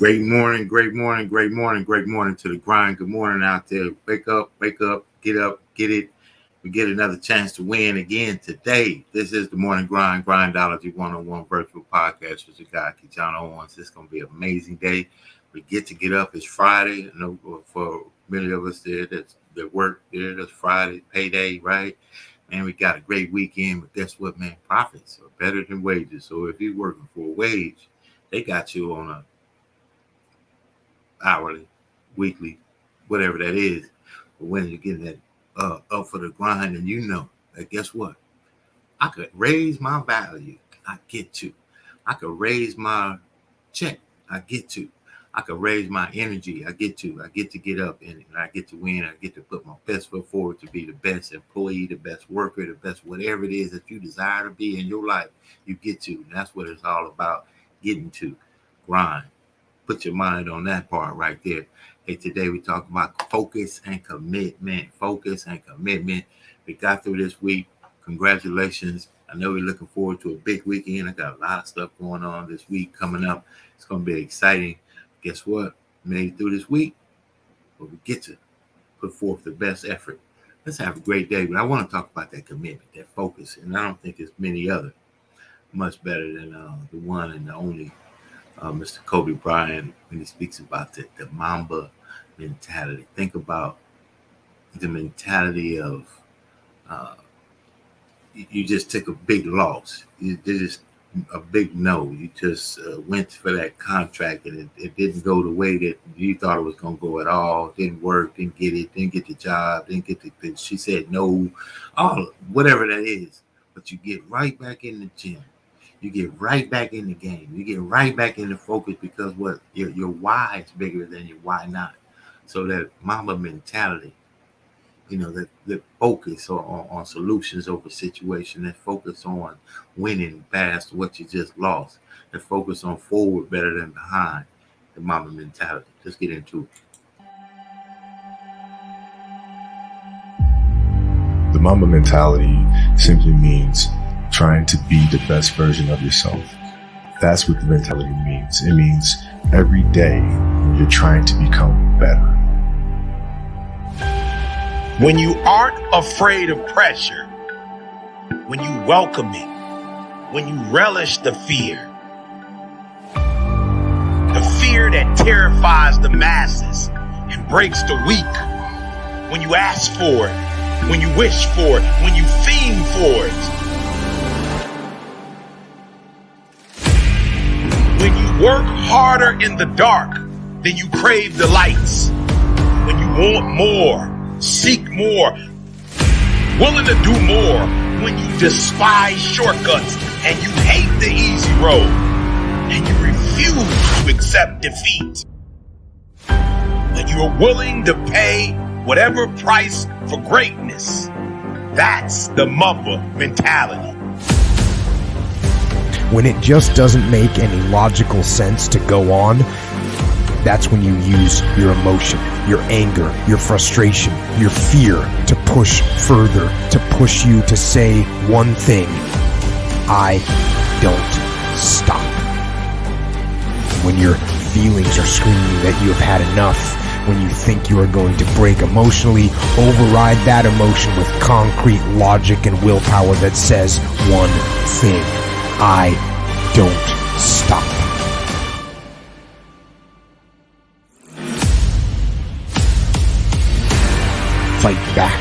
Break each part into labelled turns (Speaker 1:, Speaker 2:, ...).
Speaker 1: Great morning to the grind. Good morning out there. Wake up, get up, get it. We get another chance to win again today. This is the Morning Grind Grindology101 virtual podcast with your guy, KeJohnna Owens. It's going to be an amazing day. We get to get up. It's Friday. I know for many of us there that work there, that's Friday, payday, right? Man, we got a great weekend, but guess what, man? Profits are better than wages. So if you're working for a wage, they got you on a hourly, weekly, whatever that is. But when you're getting that up for the grind, and you know that, guess what? I could raise my value. I get to. I could raise my check. I get to. I could raise my energy. I get to. I get to get up in it, and I get to win. I get to put my best foot forward to be the best employee, the best worker, the best whatever it is that you desire to be in your life. You get to. And that's what it's all about. Getting to. Grind. Put your mind on that part right there. Hey, today we talk about focus and commitment. Focus and commitment. We got through this week. Congratulations. I know we're looking forward to a big weekend. I got a lot of stuff going on this week coming up. It's going to be exciting. Guess what? Made it through this week, but we get to put forth the best effort. Let's have a great day. But I want to talk about that commitment, that focus. And I don't think there's many other much better than the one and the only Mr. Kobe Bryant, when he speaks about the Mamba mentality. Think about the mentality of you just took a big loss. You just a big no. You just went for that contract, and it didn't go the way that you thought it was going to go at all. Didn't work. Didn't get it. Didn't get the job. Didn't get the. She said no. All whatever that is. But you get right back in the gym. You get right back in the game. You get right back in the focus because what your why is bigger than your why not. So that Mamba mentality, that focus on solutions over situation, that focus on winning past what you just lost, that focus on forward better than behind, the Mamba mentality. Let's get into it.
Speaker 2: The Mamba mentality simply means trying to be the best version of yourself. That's what the mentality means. It means every day you're trying to become better.
Speaker 3: When you aren't afraid of pressure, when you welcome it, when you relish the fear that terrifies the masses and breaks the weak, when you ask for it, when you wish for it, when you fiend for it, when you work harder in the dark than you crave the lights, when you want more, seek more, willing to do more, when you despise shortcuts and you hate the easy road and you refuse to accept defeat, when you are willing to pay whatever price for greatness. That's the Mamba mentality.
Speaker 4: When it just doesn't make any logical sense to go on, that's when you use your emotion, your anger, your frustration, your fear to push further, to push you to say one thing: I don't stop. When your feelings are screaming that you have had enough, when you think you are going to break emotionally, override that emotion with concrete logic and willpower that says one thing: I don't stop. Fight back.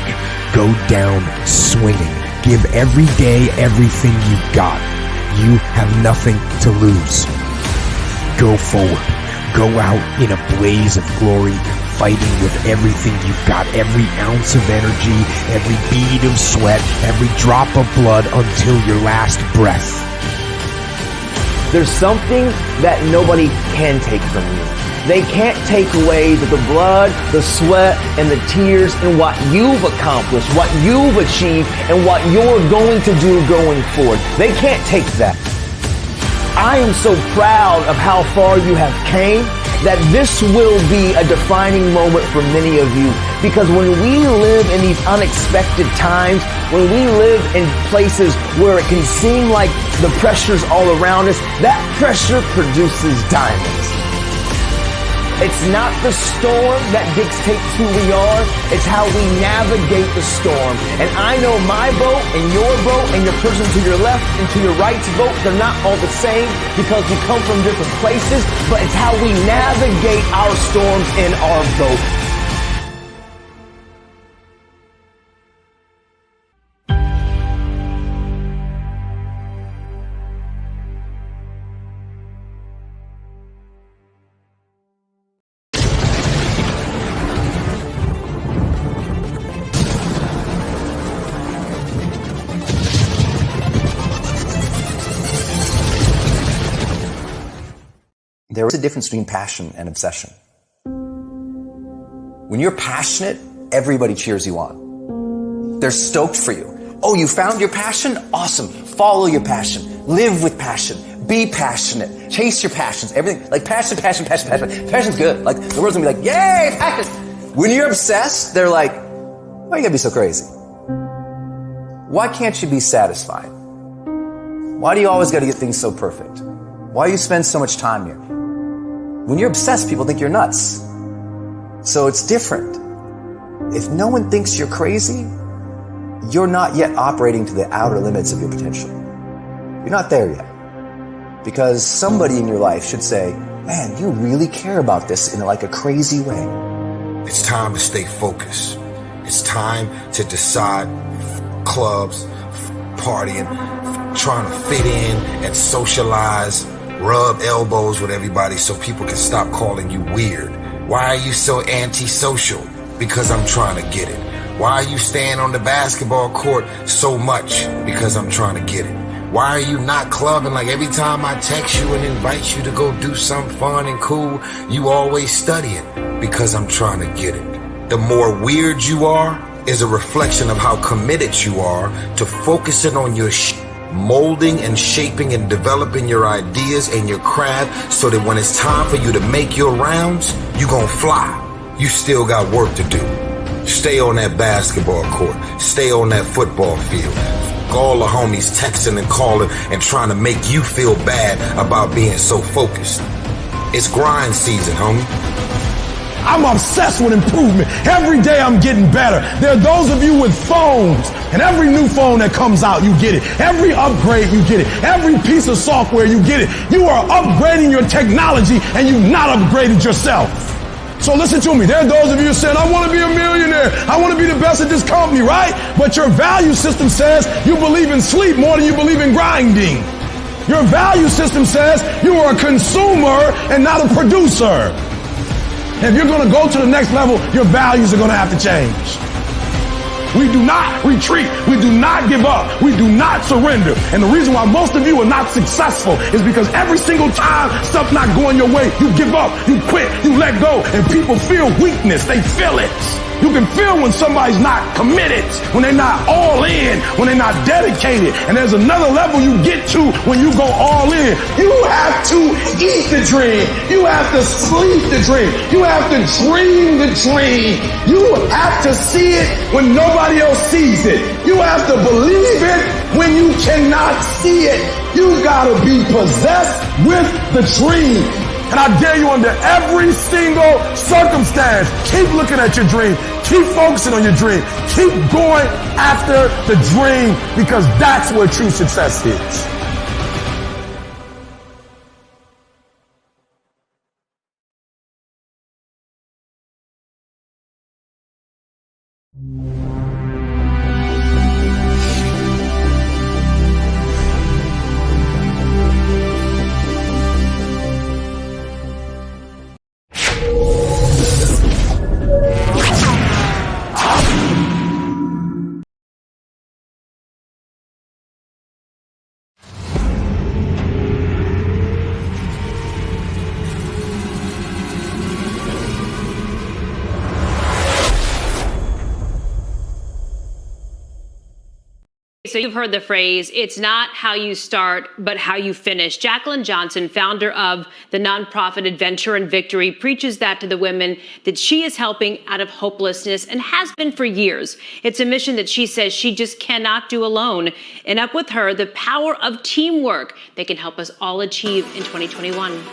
Speaker 4: Go down swinging. Give every day everything you've got. You have nothing to lose. Go forward. Go out in a blaze of glory, fighting with everything you've got, every ounce of energy, every bead of sweat, every drop of blood until your last breath.
Speaker 5: There's something that nobody can take from you. They can't take away the blood, the sweat, and the tears and what you've accomplished, what you've achieved, and what you're going to do going forward. They can't take that. I am so proud of how far you have came, that this will be a defining moment for many of you. Because when we live in these unexpected times, when we live in places where it can seem like the pressure's all around us, that pressure produces diamonds. It's not the storm that dictates who we are. It's how we navigate the storm. And I know my boat and your boat and your person to your left and to your right's boat, they're not all the same because we come from different places, but it's how we navigate our storms in our boat.
Speaker 6: There is a difference between passion and obsession. When you're passionate, everybody cheers you on. They're stoked for you. Oh, you found your passion? Awesome. Follow your passion. Live with passion. Be passionate. Chase your passions. Everything. Like passion. Passion's good. Like the world's gonna be like, yay, passion. When you're obsessed, they're like, why you gotta be so crazy? Why can't you be satisfied? Why do you always gotta get things so perfect? Why do you spend so much time here? When you're obsessed, people think you're nuts. So it's different. If no one thinks you're crazy, you're not yet operating to the outer limits of your potential. You're not there yet. Because somebody in your life should say, man, you really care about this in like a crazy way.
Speaker 7: It's time to stay focused. It's time to decide clubs, partying, trying to fit in and socialize, rub elbows with everybody so people can stop calling you weird. Why are you so antisocial? Because I'm trying to get it. Why are you staying on the basketball court so much? Because I'm trying to get it. Why are you not clubbing? Like every time I text you and invite you to go do something fun and cool, you always studying. Because I'm trying to get it. The more weird you are is a reflection of how committed you are to focusing on your molding and shaping and developing your ideas and your craft so that when it's time for you to make your rounds, you gonna fly. You still got work to do. Stay on that basketball court. Stay on that football field. All the homies texting and calling and trying to make you feel bad about being so focused. It's grind season, homie.
Speaker 3: I'm obsessed with improvement. Every day I'm getting better. There are those of you with phones, and every new phone that comes out, you get it. Every upgrade, you get it. Every piece of software, you get it. You are upgrading your technology, and you've not upgraded yourself. So listen to me. There are those of you saying, I want to be a millionaire. I want to be the best at this company, right? But your value system says you believe in sleep more than you believe in grinding. Your value system says you are a consumer and not a producer. If you're going to go to the next level, your values are going to have to change. We do not retreat. We do not give up. We do not surrender. And the reason why most of you are not successful is because every single time stuff not going your way, you give up, you quit, you let go, and people feel weakness. They feel it. You can feel when somebody's not committed, when they're not all in, when they're not dedicated. And there's another level you get to when you go all in. You have to eat the dream. You have to sleep the dream. You have to dream the dream. You have to see it when nobody else sees it. You have to believe it when you cannot see it. You gotta be possessed with the dream. And I dare you under every single circumstance, keep looking at your dream. Keep focusing on your dream. Keep going after the dream because that's where true success is.
Speaker 8: So you've heard the phrase, it's not how you start, but how you finish. Jacqueline Johnson, founder of the nonprofit Adventure and Victory, preaches that to the women that she is helping out of hopelessness and has been for years. It's a mission that she says she just cannot do alone. And up with her, the power of teamwork that can help us all achieve in 2021.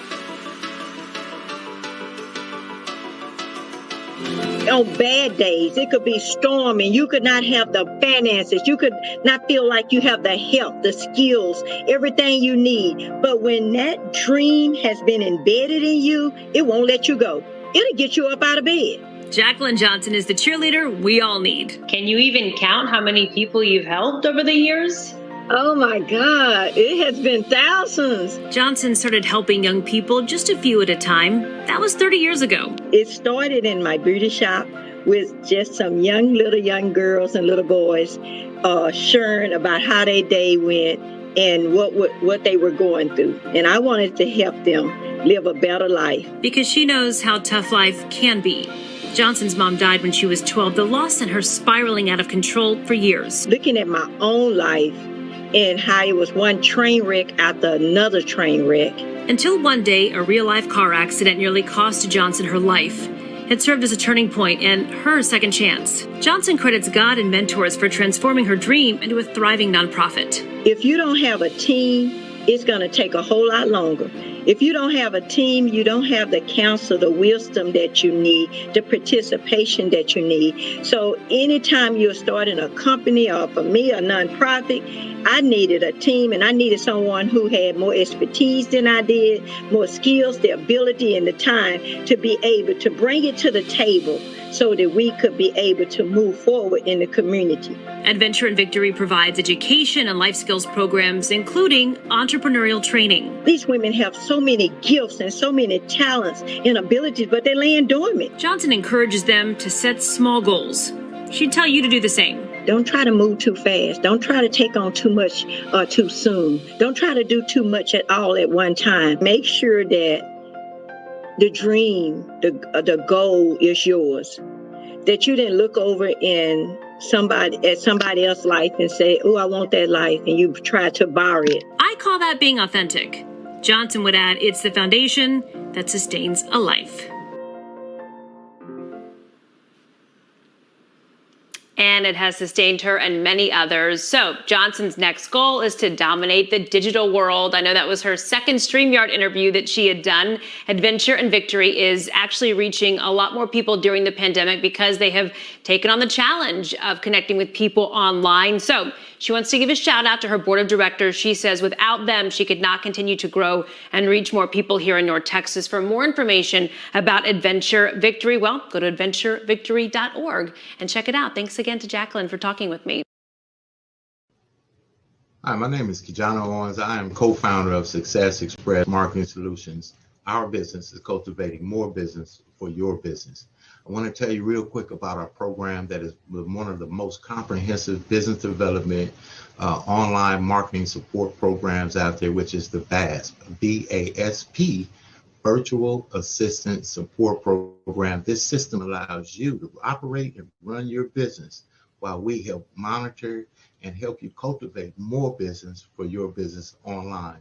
Speaker 9: On bad days, it could be storming. You could not have the finances. You could not feel like you have the health, the skills, everything you need. But when that dream has been embedded in you, it won't let you go. It'll get you up out of bed.
Speaker 8: Jacqueline Johnson is the cheerleader we all need. Can you even count how many people you've helped over the years?
Speaker 9: Oh my God, it has been thousands.
Speaker 8: Johnson started helping young people just a few at a time. That was 30 years ago.
Speaker 9: It started in my beauty shop with just some young girls and little boys sharing about how their day went and what they were going through. And I wanted to help them live a better life.
Speaker 8: Because she knows how tough life can be. Johnson's mom died when she was 12. The loss sent her spiraling out of control for years.
Speaker 9: Looking at my own life and how it was one train wreck after another train wreck.
Speaker 8: Until one day, a real-life car accident nearly cost Johnson her life. It served as a turning point and her second chance. Johnson credits God and mentors for transforming her dream into a thriving nonprofit.
Speaker 9: If you don't have a team, it's going to take a whole lot longer. If you don't have a team, you don't have the counsel, the wisdom that you need, the participation that you need. So anytime you're starting a company or for me, a nonprofit, I needed a team and I needed someone who had more expertise than I did, more skills, the ability and the time to be able to bring it to the table so that we could be able to move forward in the community.
Speaker 8: Adventure and Victory provides education and life skills programs, including entrepreneurial training.
Speaker 9: These women have so many gifts and so many talents and abilities, but they're laying dormant.
Speaker 8: Johnson encourages them to set small goals. She'd tell you to do the same.
Speaker 9: Don't try to move too fast. Don't try to take on too much too soon. Don't try to do too much at all at one time. Make sure that the dream, the goal is yours. That you didn't look over at somebody else's life and say, oh, I want that life, and you try to borrow it.
Speaker 8: I call that being authentic. Johnson would add, it's the foundation that sustains a life. And it has sustained her and many others. So Johnson's next goal is to dominate the digital world. I know that was her second StreamYard interview that she had done. Adventure and Victory is actually reaching a lot more people during the pandemic because they have taken on the challenge of connecting with people online. So she wants to give a shout out to her board of directors. She says without them, she could not continue to grow and reach more people here in North Texas. For more information about Adventure Victory, well, go to adventurevictory.org and check it out. Thanks again to Jacqueline for talking with me.
Speaker 1: Hi, my name is KeJohnna Owens. I am co-founder of Success Express Marketing Solutions. Our business is cultivating more business for your business. I want to tell you real quick about our program that is one of the most comprehensive business development online marketing support programs out there, which is the VASP, V-A-S-P, Virtual Assistant Support Program. This system allows you to operate and run your business while we help monitor and help you cultivate more business for your business online.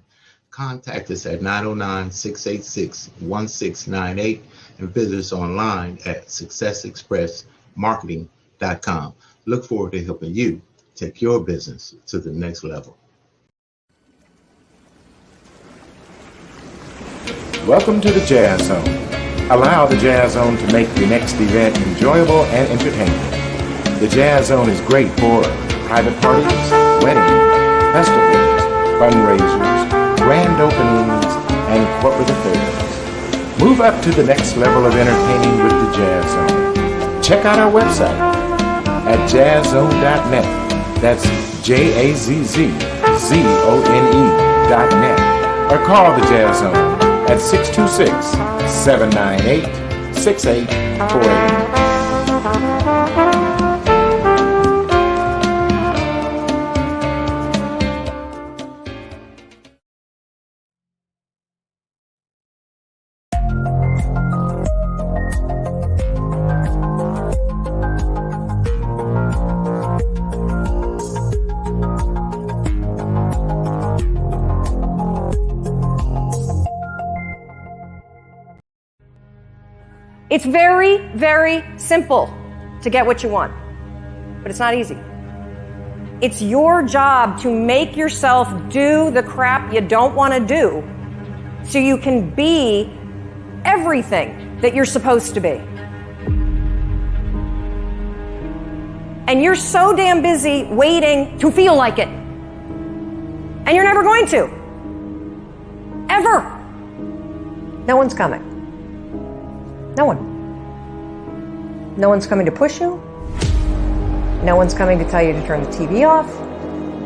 Speaker 1: Contact us at 909-686-1698 and visit us online at successexpressmarketing.com. Look forward to helping you take your business to the next level.
Speaker 10: Welcome to the Jazz Zone. Allow the Jazz Zone to make your next event enjoyable and entertaining. The Jazz Zone is great for private parties, weddings, festivals, fundraisers, grand openings, and corporate affairs. Move up to the next level of entertaining with the Jazz Zone. Check out our website at jazzzone.net. That's JAZZZONE.net. Or call the Jazz Zone at 626-798-6848.
Speaker 11: It's very, very simple to get what you want, but it's not easy. It's your job to make yourself do the crap you don't want to do so you can be everything that you're supposed to be. And you're so damn busy waiting to feel like it. And you're never going to. Ever. No one's coming. No one. No one's coming to push you. No one's coming to tell you to turn the TV off.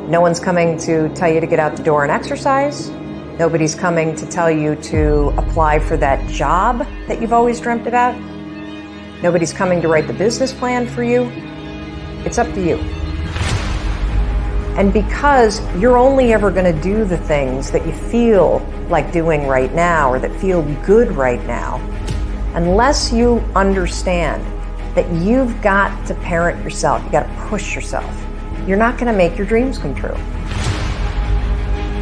Speaker 11: No one's coming to tell you to get out the door and exercise. Nobody's coming to tell you to apply for that job that you've always dreamt about. Nobody's coming to write the business plan for you. It's up to you. And because you're only ever going to do the things that you feel like doing right now or that feel good right now, unless you understand that you've got to parent yourself, you got to push yourself, you're not going to make your dreams come true.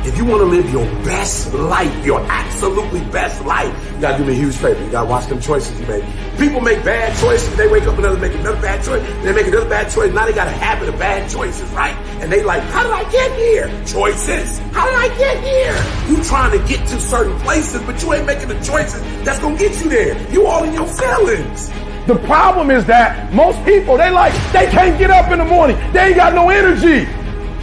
Speaker 3: If you want to live your best life, your absolutely best life, you got to do me a huge favor. You got to watch them choices you make. People make bad choices. They wake up and make another bad choice. They make another bad choice. Now they got a habit of bad choices, right? And they like, how did I get here? Choices. How did I get here? You trying to get to certain places, but you ain't making the choices that's going to get you there. You all in your feelings.
Speaker 12: The problem is that most people, they can't get up in the morning. They ain't got no energy.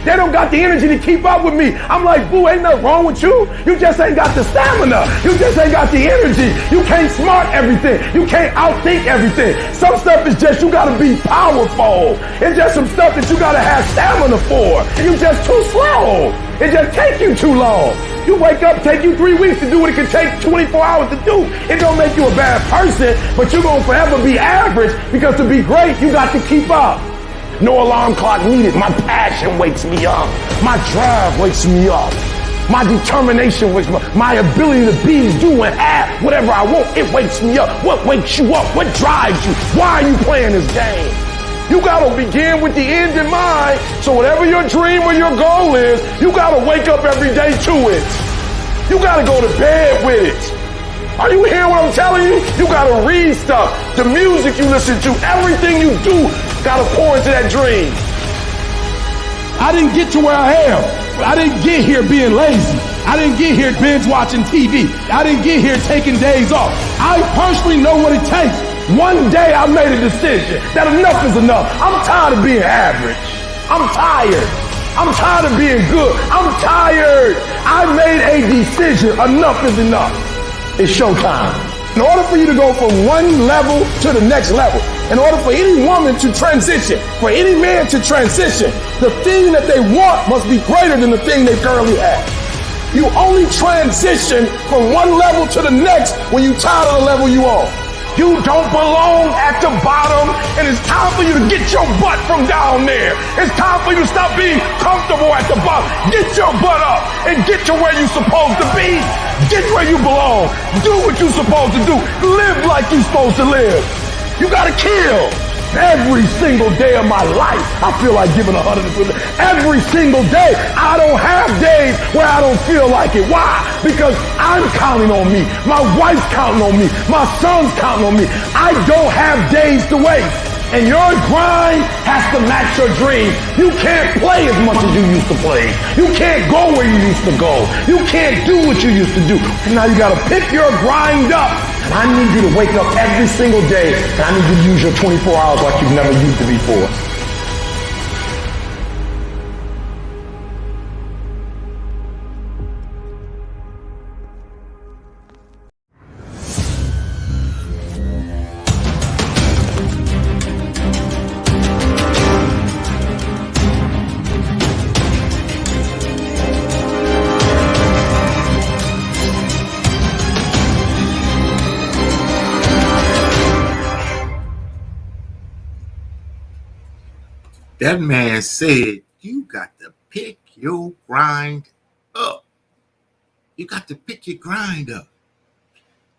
Speaker 12: They don't got the energy to keep up with me. I'm like, boo, ain't nothing wrong with you. You just ain't got the stamina. You just ain't got the energy. You can't smart everything. You can't outthink everything. Some stuff is just, you gotta be powerful. It's just some stuff that you gotta have stamina for. You just too slow. It just take you too long. You wake up, take you 3 weeks to do what it can take 24 hours to do. It don't make you a bad person, but you're gonna forever be average because to be great, you got to keep up. No alarm clock needed. My passion wakes me up. My drive wakes me up. My determination wakes me up. My ability to be, do, and have whatever I want, it wakes me up. What wakes you up? What drives you? Why are you playing this game? You gotta begin with the end in mind. So whatever your dream or your goal is, you gotta wake up every day to it. You gotta go to bed with it. Are you hearing what I'm telling you? You gotta read stuff. The music you listen to, everything you do, gotta pour into that dream. I didn't get to where I am. I didn't get here being lazy. I didn't get here binge watching TV. I didn't get here taking days off. I personally know what it takes. One day I made a decision that enough is enough. I'm tired of being average. I'm tired. I'm tired of being good. I'm tired. I made a decision. Enough is enough. It's showtime. In order for you to go from one level to the next level, in order for any woman to transition, for any man to transition, the thing that they want must be greater than the thing they currently have. You only transition from one level to the next when you're tired of the level you on. You don't belong at the bottom, and it's time for you to get your butt from down there. It's time for you to stop being comfortable at the bottom. Get your butt up and get to where you're supposed to be. Get where you belong. Do what you're supposed to do. Live like you're supposed to live. You gotta kill. Every single day of my life, I feel like giving 100%. Every single day, I don't have days where I don't feel like it. Why? Because I'm counting on me. My wife's counting on me. My son's counting on me. I don't have days to waste. And your grind has to match your dream. You can't play as much as you used to play. You can't go where you used to go. You can't do what you used to do. And now you gotta pick your grind up. And I need you to wake up every single day, and I need you to use your 24 hours like you've never used it before.
Speaker 1: That man said, you got to pick your grind up. You got to pick your grind up.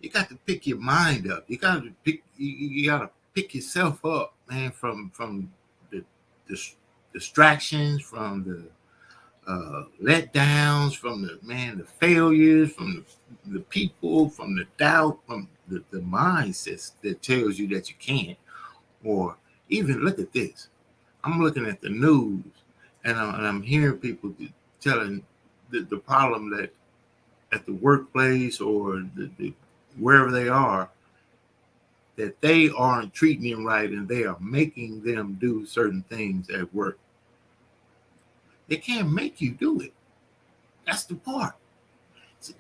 Speaker 1: You got to pick your mind up. You got to pick. You got to pick yourself up, man, from the distractions, from the letdowns, from the failures, from the people, from the doubt, from the mindsets that tells you that you can't. Or even look at this. I'm looking at the news and I'm hearing people telling the problem that at the workplace or the wherever they are, that they aren't treating them right and they are making them do certain things at work. They can't make you do it. That's the part.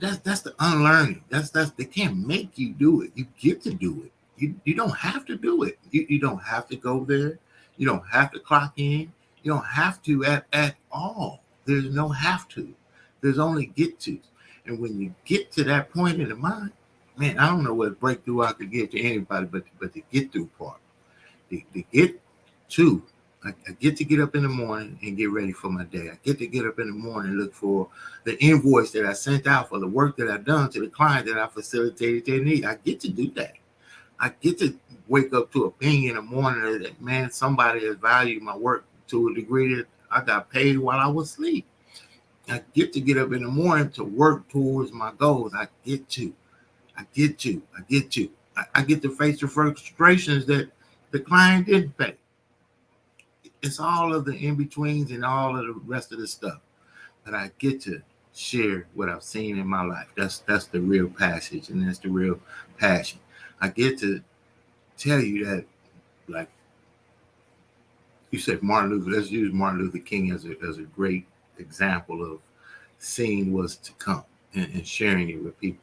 Speaker 1: That's the unlearning. That's they can't make you do it. You get to do it. You don't have to do it. You don't have to go there. You don't have to clock in. You don't have to at all. There's no have to. There's only get to. And when you get to that point in the mind, man, I don't know what breakthrough I could give to anybody, but the get through part. The get to. I get to get up in the morning and get ready for my day. I get to get up in the morning and look for the invoice that I sent out for the work that I've done to the client that I facilitated their need. I get to do that. I get to wake up to a ping in the morning that, man, somebody has valued my work to a degree that I got paid while I was asleep. I get to get up in the morning to work towards my goals. I get to face the frustrations that the client didn't pay. It's all of the in-betweens and all of the rest of the stuff. But I get to share what I've seen in my life. That's the real passage, and that's the real passion. I get to tell you that, like you said, Martin Luther, let's use Martin Luther King as a great example of seeing what's to come and sharing it with people.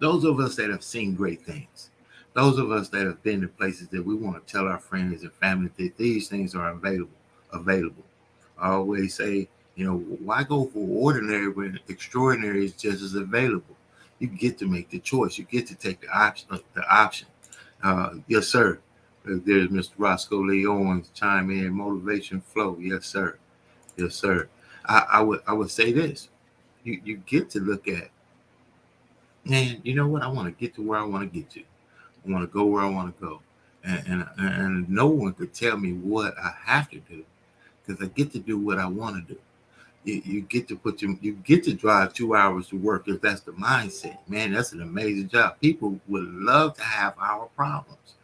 Speaker 1: Those of us that have seen great things, those of us that have been to places that we want to tell our friends and family that these things are available. I always say, why go for ordinary when extraordinary is just as available? You get to make the choice. You get to take the option. Yes, sir. There's Mr. Roscoe Lee Owens chime in, motivation flow. Yes, sir. Yes, sir. I would say this. You get to look at, man, you know what? I want to get to where I want to get to. I want to go where I want to go. And no one could tell me what I have to do, because I get to do what I want to do. You get to drive 2 hours to work if that's the mindset. Man, that's an amazing job. People would love to have our problems.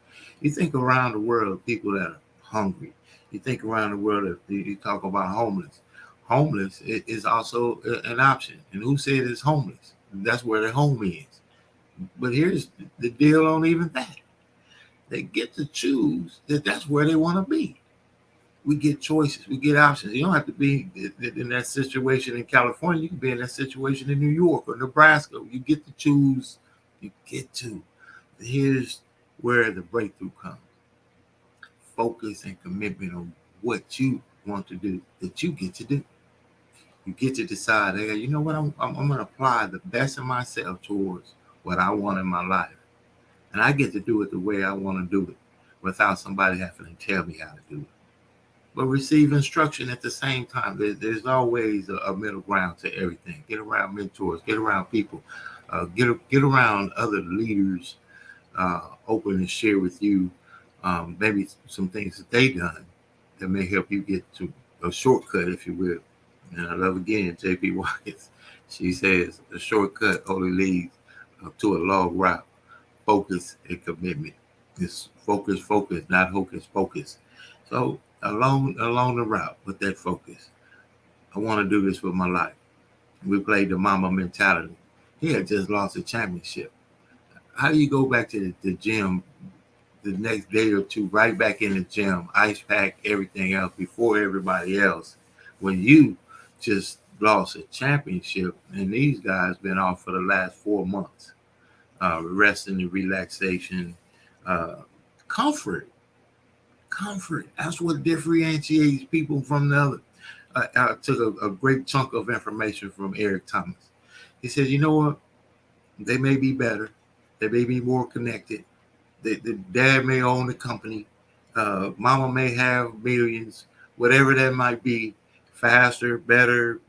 Speaker 1: You think around the world, people that are hungry. You think around the world, you talk about homeless. Homeless is also an option. And who said it's homeless? That's where their home is. But here's the deal on even that. They get to choose that's where they want to be. We get choices. We get options. You don't have to be in that situation in California. You can be in that situation in New York or Nebraska. You get to choose. You get to. Here's where the breakthrough comes. Focus and commitment on what you want to do, that you get to do. You get to decide, hey, you know what? I'm going to apply the best of myself towards what I want in my life. And I get to do it the way I want to do it without somebody having to tell me how to do it. But receive instruction at the same time. There's always a middle ground to everything. Get around mentors, get around people, get around other leaders, open and share with you maybe some things that they've done that may help you get to a shortcut, if you will. And I love, again, J.P. Watkins. She says, the shortcut only leads to a long route. Focus and commitment. It's focus, not hocus pocus. So along the route with that focus, I want to do this with my life. We played the mama mentality. He had just lost a championship. How do you go back to the gym the next day or two, right back in the gym, ice pack, everything else before everybody else, when you just lost a championship and these guys been off for the last 4 months? Resting and relaxation, comfort. That's what differentiates people from the other. I took a great chunk of information from Eric Thomas. He said, you know what? They may be better. They may be more connected. The dad may own the company. Mama may have millions, whatever that might be, faster, better,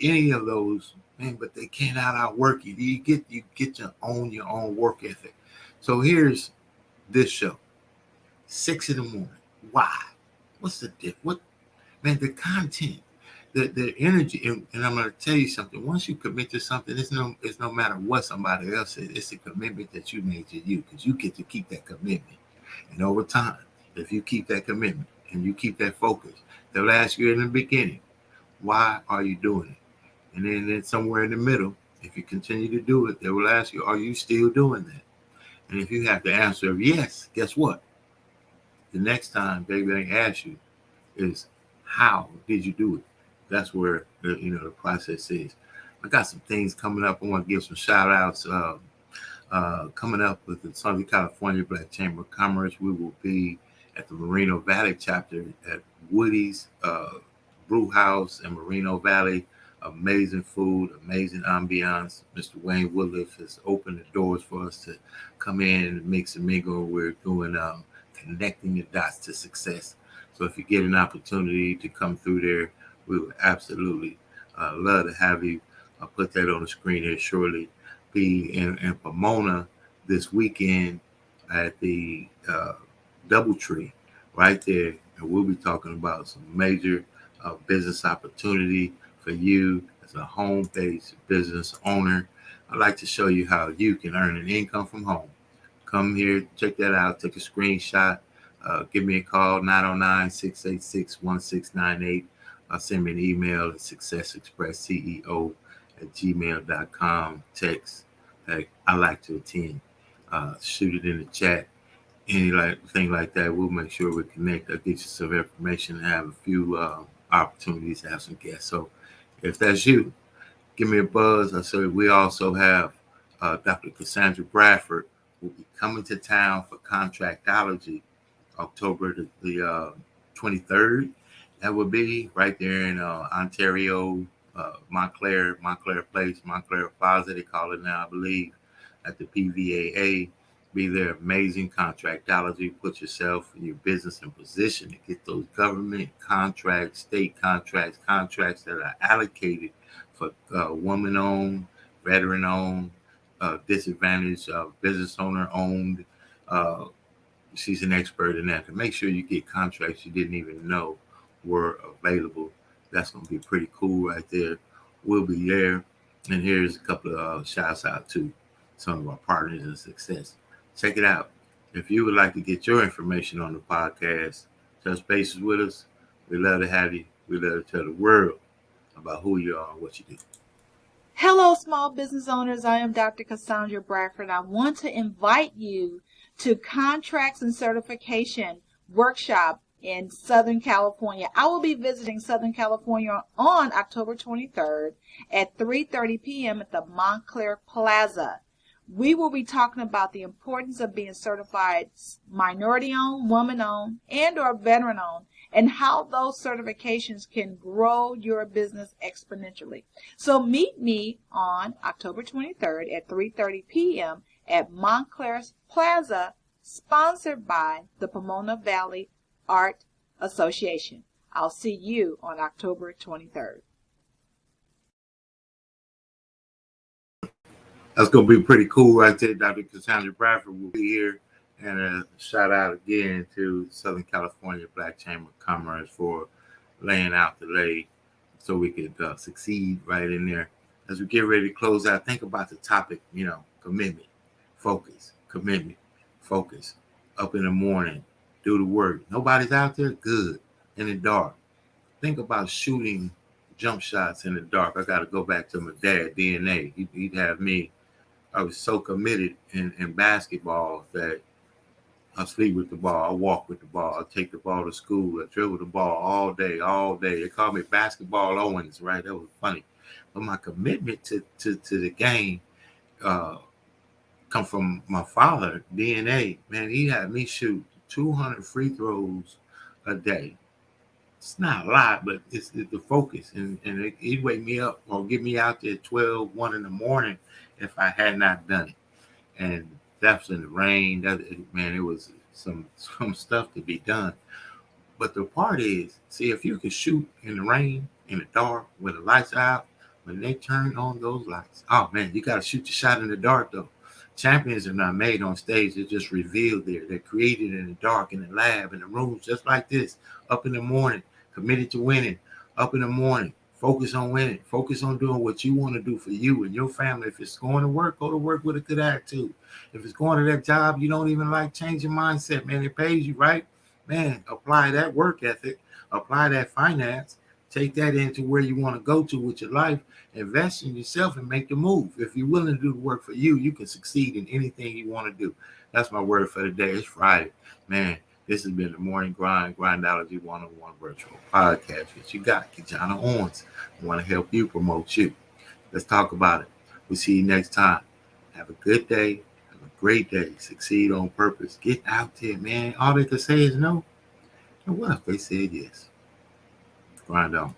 Speaker 1: any of those. Man, but they cannot outwork you. You get to own your own work ethic. So here's this show, 6 a.m. Why? What's the diff? What, man? The content, the energy, and I'm going to tell you something. Once you commit to something, it's no matter what somebody else says. It's a commitment that you made to you, because you get to keep that commitment. And over time, if you keep that commitment and you keep that focus, they'll ask you in the beginning, why are you doing it? And then somewhere in the middle, if you continue to do it, they will ask you, are you still doing that? And if you have the answer of yes, guess what? The next time they ask you is, how did you do it? That's where the process is. I got some things coming up. I want to give some shout outs. Coming up with the Southern California Black Chamber of Commerce, we will be at the Moreno Valley chapter at Woody's Brew House in Moreno Valley. Amazing food, amazing ambiance. Mr. Wayne Woodliff has opened the doors for us to come in and mix and mingle. We're doing connecting the dots to success. So if you get an opportunity to come through there, we would absolutely love to have you. I'll put that on the screen here shortly. Be in Pomona this weekend at the Doubletree right there. And we'll be talking about some major business opportunity for you as a home-based business owner. I'd like to show you how you can earn an income from home. Come here, check that out, take a screenshot, give me a call, 909-686-1698. Send me an email at successexpressceo@gmail.com. Text, hey, I like to attend. Shoot it in the chat. Anything like that, we'll make sure we connect. I'll get you some information and have a few opportunities to have some guests. So if that's you, give me a buzz. I said we also have Dr. Cassandra Bradford will be coming to town for Contractology October the 23rd. That will be right there in Ontario, Montclair Place, Montclair Plaza, they call it now, I believe, at the PVAA. Be there. Amazing Contractology. Put yourself and your business in position to get those government contracts, state contracts that are allocated for woman-owned, veteran-owned, disadvantaged, business owner-owned. She's an expert in that. To make sure you get contracts you didn't even know were available. That's going to be pretty cool right there. We'll be there. And here's a couple of shouts out to some of our partners in success. Check it out. If you would like to get your information on the podcast, touch bases with us. We'd love to have you. We'd love to tell the world about who you are and what you do.
Speaker 13: Hello, small business owners. I am Dr. Cassandra Bradford. I want to invite you to Contracts and Certification Workshop in Southern California. I will be visiting Southern California on October 23rd at 3:30 p.m. at the Montclair Plaza. We will be talking about the importance of being certified minority-owned, woman-owned, and or veteran-owned, and how those certifications can grow your business exponentially. So meet me on October 23rd at 3:30 p.m. at Montclair Plaza, sponsored by the Pomona Valley Art Association. I'll see you on October 23rd.
Speaker 1: That's going to be pretty cool right there. Dr. Cassandra Bradford will be here. And a shout out again to Southern California Black Chamber of Commerce for laying out the lay so we could succeed right in there. As we get ready to close out, think about the topic, commitment, focus, commitment, focus. Up in the morning, do the work. Nobody's out there? Good. In the dark. Think about shooting jump shots in the dark. I got to go back to my dad, DNA. He'd have me. I was so committed in basketball that I sleep with the ball. I walk with the ball. I take the ball to school. I dribble the ball all day. They call me Basketball Owens, right? That was funny. But my commitment to the game come from my father, DNA. Man, he had me shoot 200 free throws a day. It's not a lot, but it's the focus. And he'd wake me up or get me out there at 12, 1 in the morning if I had not done it. And that's in the rain. It was some stuff to be done. But the part is, see, if you can shoot in the rain, in the dark, when the lights are out, when they turn on those lights, oh man, you got to shoot the shot in the dark though. Champions are not made on stage. They're just revealed there. They're created in the dark, in the lab, in the rooms, just like this. Up in the morning, committed to winning. Up in the morning, focus on winning. Focus on doing what you want to do for you and your family. If it's going to work, go to work with a good attitude. If it's going to that job you don't even like, change your mindset, man. It pays you, right? Man, apply that work ethic. Apply that finance. Take that into where you want to go to with your life. Invest in yourself and make the move. If you're willing to do the work for you, you can succeed in anything you want to do. That's my word for the day. It's Friday. Man, this has been the Morning Grind Grindology101 Virtual Podcast. What you got? KeJohnna Owens. I want to help you promote you. Let's talk about it. We'll see you next time. Have a good day. Have a great day. Succeed on purpose. Get out there, man. All they can say is no. And what if they said yes? Grind on.